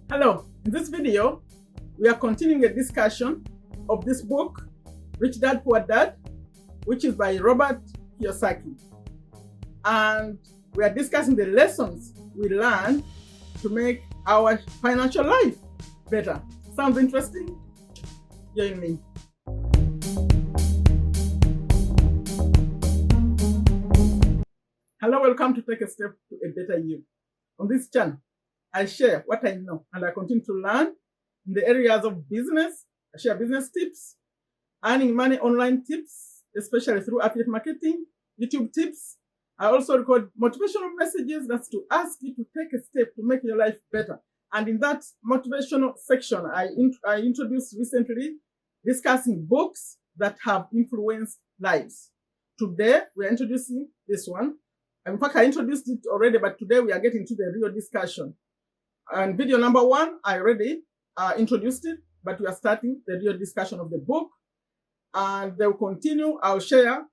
Hello, in this video, we are continuing a discussion of this book, Rich Dad, Poor Dad, which is by Robert Kiyosaki. And we are discussing the lessons we learn to make our financial life better. Sounds interesting? Join me. Hello, welcome to Take a Step to a Better You. On this channel, I share what I know and I continue to learn in the areas of business. I share business tips, earning money online tips, especially through affiliate marketing, YouTube tips. I also record motivational messages that's to ask you to take a step to make your life better. And in that motivational section, I introduced recently discussing books that have influenced lives. Today, we are introducing this one. In fact, I introduced it already, but today we are getting to the real discussion. And video number 1, I already introduced it, but we are starting the real discussion of the book. And they will continue. I'll share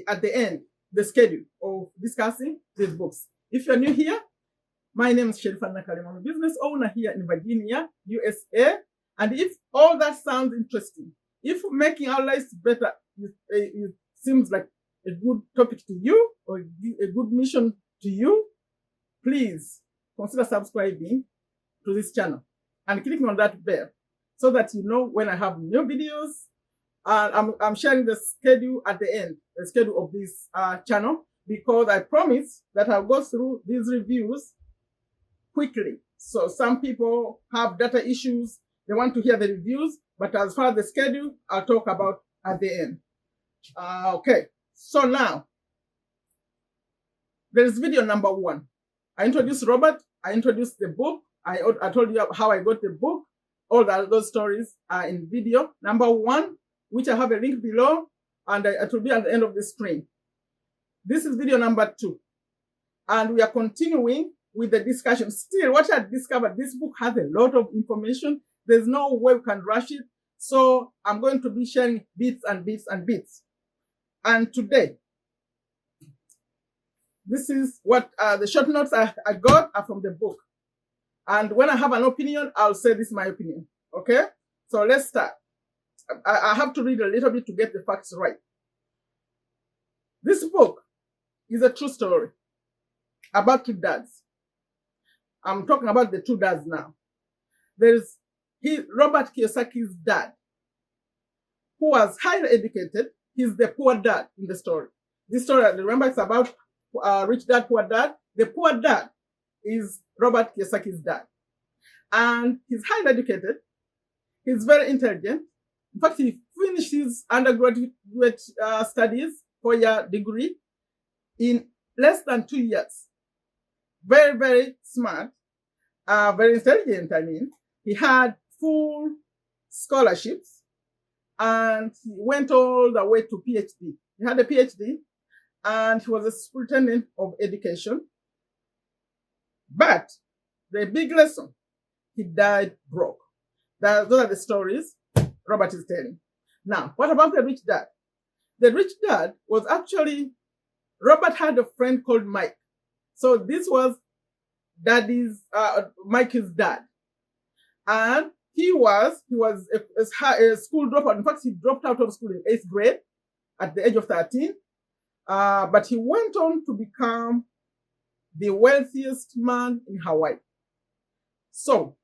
at the end the schedule of discussing these books. If you're new here, my name is Sherifa Nakalema. I'm a business owner here in Virginia, USA. And if all that sounds interesting, if making our lives better it seems like a good topic to you or a good mission to you, please consider subscribing to this channel and clicking on that bell so that you know when I have new videos. I'm sharing the schedule at the end, the schedule of this channel, because I promise that I'll go through these reviews quickly. So some people have data issues, they want to hear the reviews, but as far as the schedule, I'll talk about at the end. Okay, so now, there is video number 1. I introduced Robert, I introduced the book, I told you how I got the book. All those stories are in video number 1, which I have a link below, and it will be at the end of the screen. This is video number 2. And we are continuing with the discussion. Still, what I discovered, this book has a lot of information. There's no way we can rush it. So I'm going to be sharing bits and bits and bits. And today, this is what the short notes I got are from the book. And when I have an opinion, I'll say this is my opinion. Okay? So let's start. I have to read a little bit to get the facts right. This book is a true story about 2 dads. I'm talking about the 2 dads now. There's Robert Kiyosaki's dad, who was highly educated. He's the poor dad in the story. This story, remember, it's about Rich Dad, Poor Dad. The poor dad is Robert Kiyosaki's dad. And he's highly educated. He's very intelligent. In fact, he finished his undergraduate studies, 4-year degree, in less than 2 years. Very, very smart, very intelligent, I mean. He had full scholarships, and he went all the way to PhD. He had a PhD, and he was a superintendent of education. But the big lesson, he died broke. Those are the stories Robert is telling. Now, what about the rich dad? The rich dad was actually, Robert had a friend called Mike. So this was Mike's dad. And he was a school dropout. In fact, he dropped out of school in 8th grade at the age of 13. But he went on to become the wealthiest man in Hawaii. So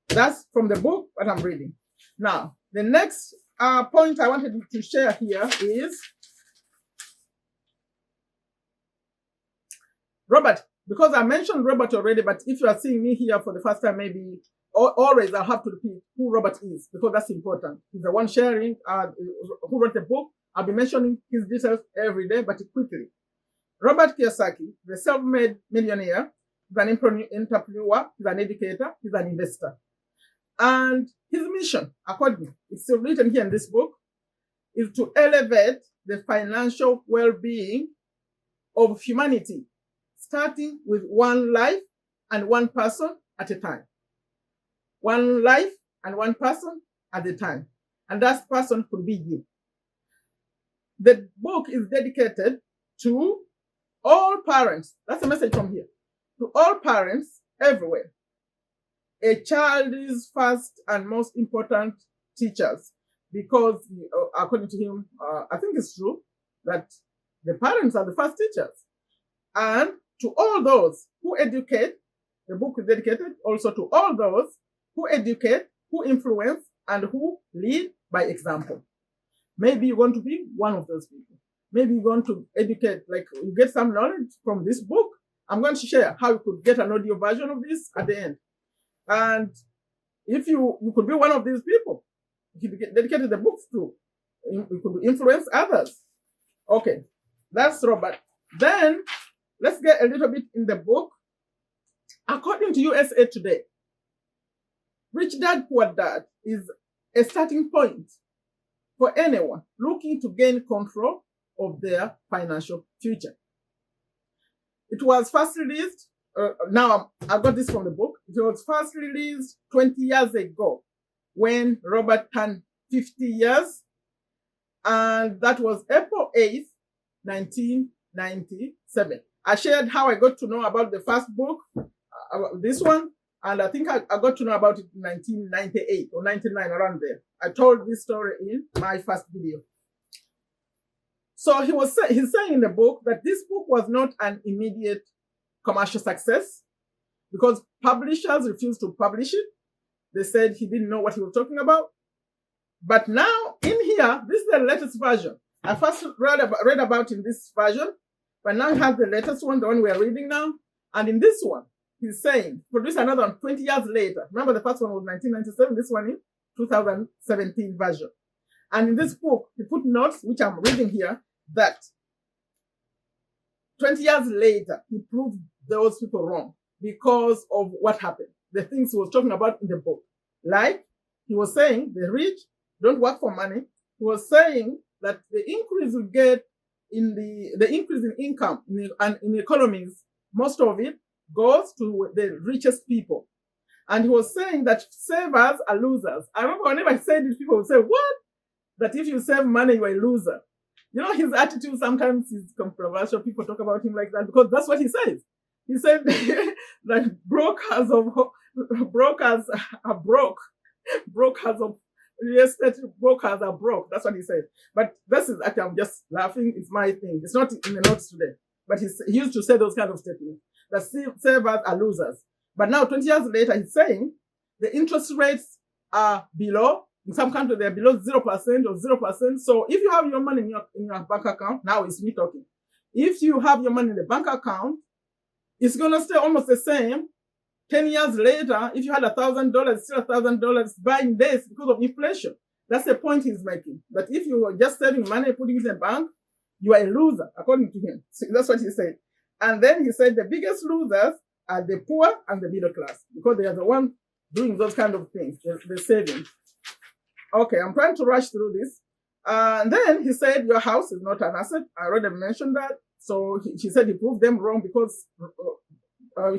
that's from the book what I'm reading. Now, the next point I wanted to share here is Robert, because I mentioned Robert already, but if you are seeing me here for the first time, maybe always I'll have to repeat who Robert is, because that's important. He's the one sharing who wrote the book. I'll be mentioning his details every day, but quickly. Robert Kiyosaki, the self-made millionaire, he's an entrepreneur, he's an educator, he's an investor. And his mission, according, it's still written here in this book, is to elevate the financial well-being of humanity, starting with one life and one person at a time. One life and one person at a time. And that person could be you. The book is dedicated to all parents. That's a message from here. To all parents everywhere. a child's first and most important teachers, because according to him, I think it's true that the parents are the first teachers. And to all those who educate, the book is dedicated also to all those who educate, who influence, and who lead by example. Maybe you want to be one of those people. Maybe you want to educate, like you get some knowledge from this book. I'm going to share how you could get an audio version of this at the end. And if you could be one of these people, you could dedicate the books to, you could influence others. Okay, that's Robert. Then let's get a little bit in the book. According to USA Today, Rich Dad Poor Dad is a starting point for anyone looking to gain control of their financial future. It was first released, now I got this from the book. It was first released 20 years ago when Robert turned 50 years. And that was April 8th, 1997. I shared how I got to know about the first book, this one, and I think I got to know about it in 1998 or 99, around there. I told this story in my first video. So he's saying in the book that this book was not an immediate commercial success because publishers refused to publish it. They said he didn't know what he was talking about. But now in here, this is the latest version. I first read about in this version, but now he has the latest one, the one we are reading now. And in this one, he's saying, produce another one 20 years later. Remember the first one was 1997, this one in 2017 version. And in this book, he put notes, which I'm reading here, that 20 years later, he proved those people wrong because of what happened. The things he was talking about in the book. Like, he was saying, the rich don't work for money. He was saying that the increase we get in the increase in income in economies, most of it goes to the richest people. And he was saying that savers are losers. I remember whenever I said this, people would say, what? That if you save money, you're a loser. You know, his attitude sometimes is controversial. People talk about him like that because that's what he says. He said that brokers are broke. Brokers of real estate brokers are broke. That's what he said. But this is actually, I'm just laughing. It's my thing. It's not in the notes today. But he used to say those kind of statements. That savers are losers. But now, 20 years later, he's saying the interest rates are below. In some countries, they're below 0% or 0%. So if you have your money in your bank account, now it's me talking. If you have your money in the bank account, it's going to stay almost the same. 10 years later, if you had $1,000, still $1,000 buying this because of inflation. That's the point he's making. That if you were just saving money, putting it in the bank, you are a loser, according to him. So that's what he said. And then he said the biggest losers are the poor and the middle class because they are the ones doing those kind of things, the saving. Okay, I'm trying to rush through this. And then he said your house is not an asset. I already mentioned that. So he said he proved them wrong because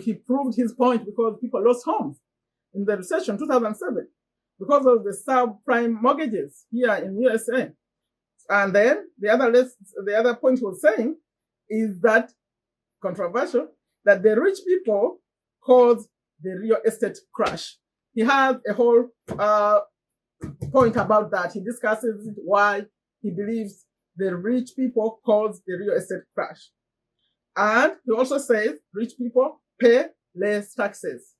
he proved his point because people lost homes in the recession 2007 because of the subprime mortgages here in USA. And then the other point he was saying is that controversial, that the rich people caused the real estate crash. He has a whole point about that. He discusses why he believes the rich people caused the real estate crash. And he also says rich people pay less taxes.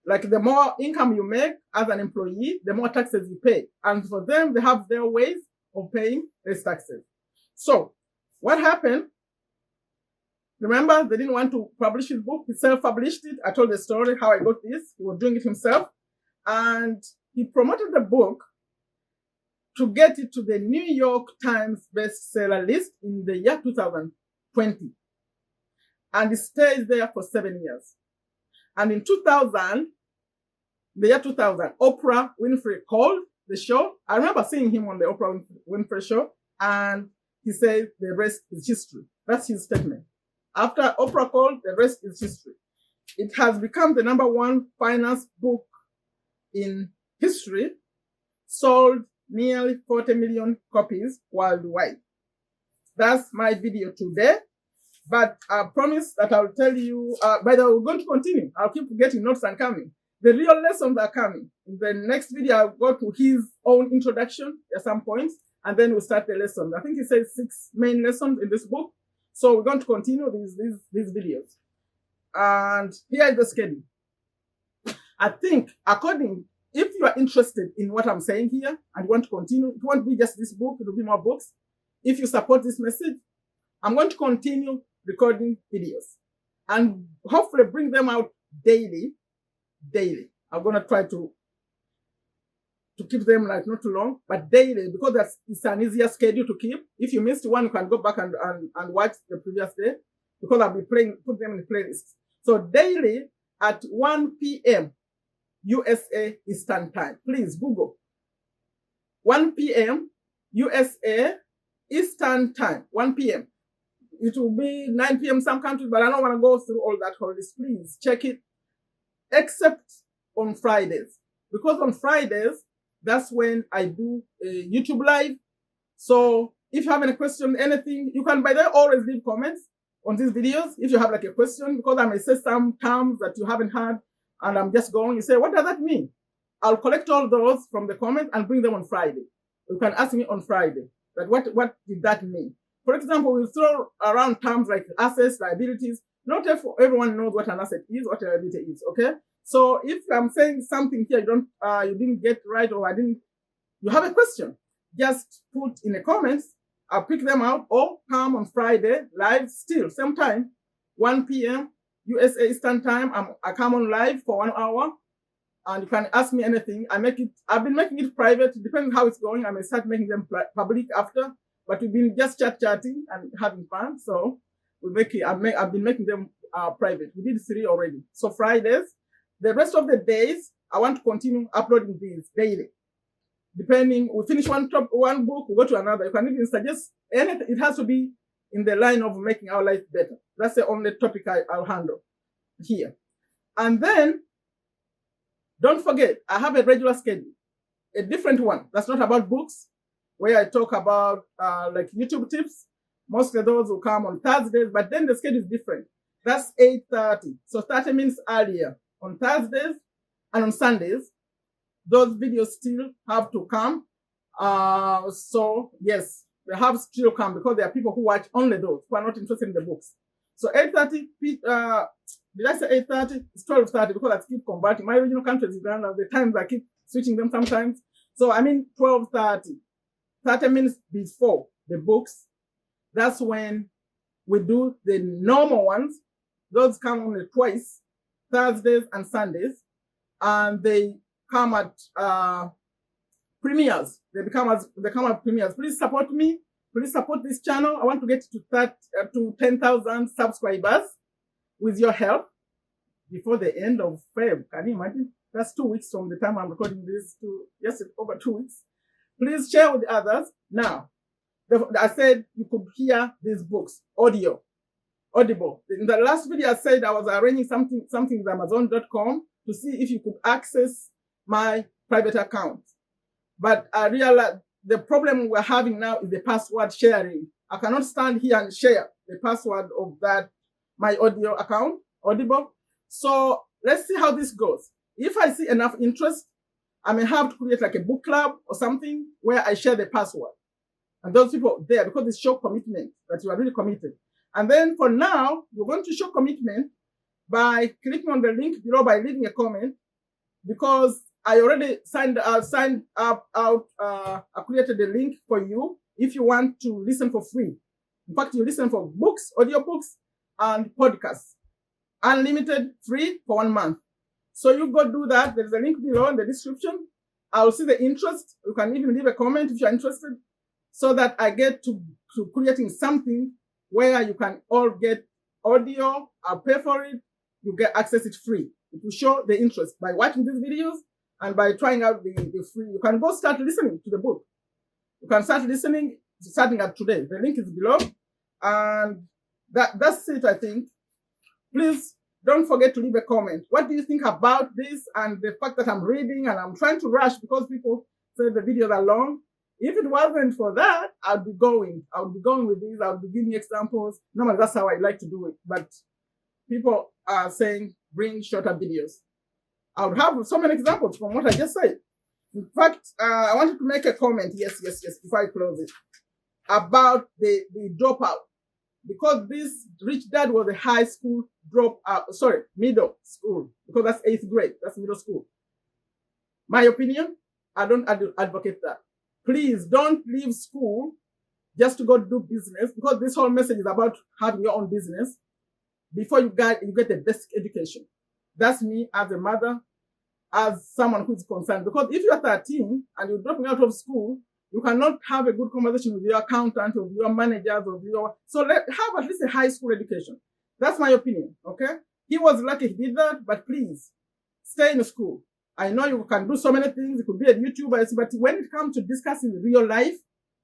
Like the more income you make as an employee, the more taxes you pay. And for them, they have their ways of paying less taxes. So what happened? Remember, they didn't want to publish his book. He self-published it. I told the story how I got this. He was doing it himself. And he promoted the book to get it to the New York Times bestseller list in the year 2020. And it stays there for 7 years. And in the year 2000, Oprah Winfrey called the show. I remember seeing him on the Oprah Winfrey show. And he said, the rest is history. That's his statement. After Oprah called, the rest is history. It has become the #1 finance book in history, sold nearly 40 million copies worldwide. That's my video today. But I promise that I'll tell you, by the way, we're going to continue. I'll keep getting notes and coming. The real lessons are coming. In the next video, I'll go to his own introduction at some points, and then we'll start the lesson. I think he says 6 main lessons in this book. So we're going to continue these videos. And here is the schedule. I think if you are interested in what I'm saying here and you want to continue, it won't be just this book, it will be more books. If you support this message, I'm going to continue recording videos and hopefully bring them out daily. I'm going to try to keep them like not too long, but daily, because it's an easier schedule to keep. If you missed one, you can go back and watch the previous day, because I'll be put them in the playlist. So daily at 1 p.m. USA Eastern Time. Please Google 1 p.m. USA Eastern Time. 1 p.m. It will be 9 p.m. some countries, but I don't want to go through all that holidays. Please check it, except on Fridays, because on Fridays, that's when I do a YouTube live. So if you have any question, anything, you can by the way always leave comments on these videos. If you have like a question, because I may say some terms that you haven't heard, and I'm just going, you say, what does that mean? I'll collect all those from the comments and bring them on Friday. You can ask me on Friday, but what did that mean? For example, we'll throw around terms like assets, liabilities. Not everyone knows what an asset is, what a liability is, okay? So if I'm saying something here you didn't get right, or you have a question, just put in the comments. I'll pick them out, or come on Friday live still, same time, 1 p.m. USA Eastern Time. I come on live for 1 hour, and you can ask me anything. I've been making it private. Depending on how it's going, I may start making them public after. But we've been just chatting and having fun. So I've been making them private. We did 3 already. So Fridays. The rest of the days, I want to continue uploading these daily. Depending, we finish one book, we go to another. You can even suggest anything. It has to be in the line of making our life better. That's the only topic I'll handle here. And then, don't forget, I have a regular schedule, a different one. That's not about books, where I talk about like YouTube tips. Mostly those will come on Thursdays, but then the schedule is different. That's 8:30. So 30 minutes earlier on Thursdays and on Sundays. Those videos still have to come. So yes, they have still come, because there are people who watch only those who are not interested in the books. So 8:30, did I say 8:30? It's 12:30, because I keep converting. My original country is Uganda. The times I keep switching them sometimes. So I mean 12:30, 30 minutes before the books. That's when we do the normal ones. Those come only twice, Thursdays and Sundays, and they come at premieres. They come at premieres. Please support me. Please support this channel. I want to get to 10,000 subscribers with your help before the end of Feb. Can you imagine? That's 2 weeks from the time I'm recording this to, yes, over 2 weeks. Please share with others. Now, I said you could hear these books, audible. In the last video, I said I was arranging something with Amazon.com to see if you could access my private account. But I realized the problem we're having now is the password sharing. I cannot stand here and share the password of my audio account, Audible. So let's see how this goes. If I see enough interest, I may have to create like a book club or something where I share the password. And those people there, because it's show commitment that you are really committed. And then for now, you're going to show commitment by clicking on the link below, by leaving a comment, because I already signed up I created a link for you if you want to listen for free. In fact, you listen for books, audiobooks, and podcasts. Unlimited, free for 1 month. So you go do that. There's a link below in the description. I'll see the interest. You can even leave a comment if you're interested, so that I get to creating something where you can all get audio. I'll pay for it. You get access it free. It will show the interest by watching these videos and by trying out the free. You can go start listening to the book. You can start listening starting at today. The link is below. And that's it, I think. Please don't forget to leave a comment. What do you think about this and the fact that I'm reading and I'm trying to rush because people say the videos are long? If it wasn't for that, I would be going with these. I would be giving examples. Normally, that's how I like to do it. But people are saying, bring shorter videos. I would have so many examples from what I just said. In fact, I wanted to make a comment, yes, before I close it, about the dropout. Because this rich dad was a high school middle school, because that's 8th grade, that's middle school. My opinion, I don't advocate that. Please don't leave school just to go do business, because this whole message is about having your own business before you get a basic education. That's me as a mother, as someone who's concerned. Because if you're 13 and you're dropping out of school, you cannot have a good conversation with your accountant or your managers so have at least a high school education. That's my opinion, okay? He was lucky he did that, but please, stay in school. I know you can do so many things. You could be a YouTuber, but when it comes to discussing real life,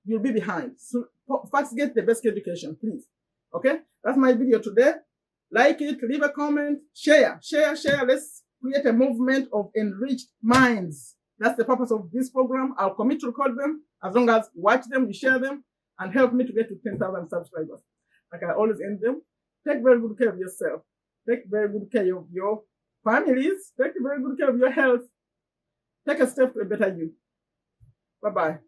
you'll be behind. So first get the best education, please. Okay? That's my video today. Like it, leave a comment, share. Let's create a movement of enriched minds. That's the purpose of this program. I'll commit to record them. As long as you watch them, you share them, and help me to get to 10,000 subscribers. Like I always end them. Take very good care of yourself. Take very good care of your families. Take very good care of your health. Take a step to a better you. Bye-bye.